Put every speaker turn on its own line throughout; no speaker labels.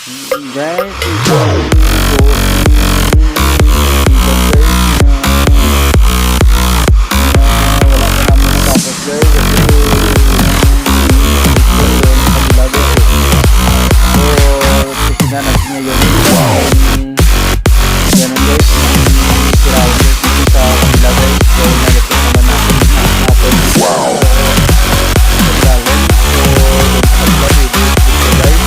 Guys, ito yung po wala pa namin natapos guys kasi tignan natin ngayon ganun guys sirawan guys dito sa kabila guys so nalipot naman natin challenge so dun sa kabila video guys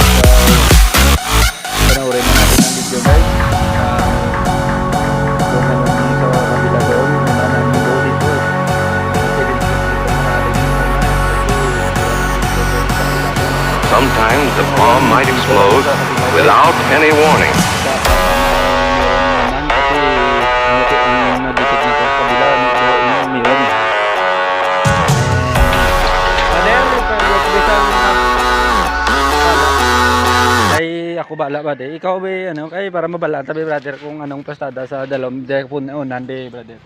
panoorin na natin ang video guys so ganun sa kabila doon wala namin doon dito
Sometimes the bomb might explode without any warning.
Ay ako bala ba de ikaw ba ano kay para mabala tabi brother kung anong pastada sa dalom de punan de brother.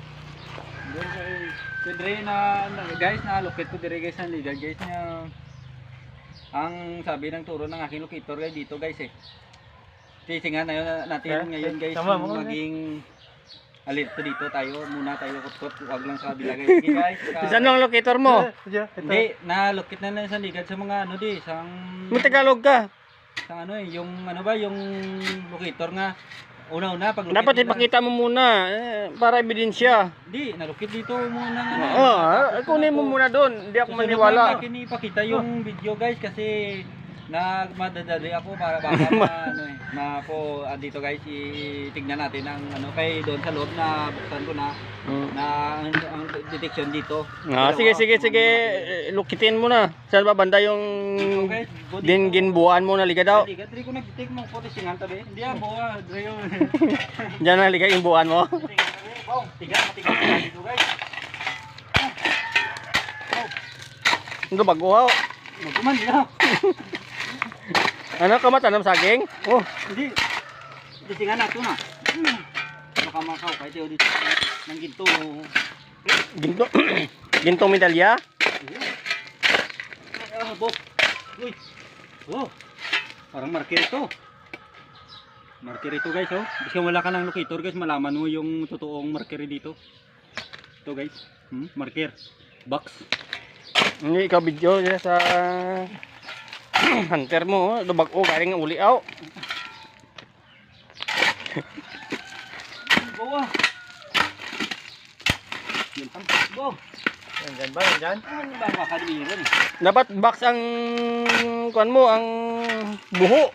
Dire na guys na locate ko dire guys ang liga guys na ang sabi ng turo ng aking locator guys dito guys eh. Titingnan na natin ngayon guys maging alerto dito tayo muna tayo kutkot wag lang sa kabila guys. Sige guys.
Saan ang locator mo?
Hindi na-locate na sa ligad sa mga ano di sang
Tagalog ka.
Sang ano eh yung ano ba yung locator nga una pag
Dapat ipakita mo muna para ebidensya.
Hindi, na-locate dito muna nga.
Oo, kunin mo muna doon. Hindi ako maniwala.
Akin ipakita yung video guys kasi nagmadadali ako para baka ano eh mapo dito guys itignan natin ang ano kay doon sa loob na buksan ko na ang detection dito.
Sige. Lukitin mo na. Saan ba banda yung ginbuan mo na liga daw?
Dili ko nag-detect mo photo singan tabi. Hindi buwa dre yun.
Diyan na liga yung buan mo.
Tiga dito guys.
Ito bago.
Magkuman niya.
Ano ka matanam saging? Oh,
Hindi. Tisingan nato na. Baka makaw kahit yun dito ng ginto.
ginto. Gintong medalya?
Bok. Uy. Oh. Parang marker ito. Marker ito guys oh. Kasi wala ka ng locator guys, malaman mo yung totoong marker dito. Ito guys. Marker. Box.
Hindi ikaw video niya sa hunter mo. Lubag o galing uli aw.
Bawa. Yan pang go.
Yan ba? Yan?
Ano ba makalimutan?
Dapat box ang kuan mo ang buho.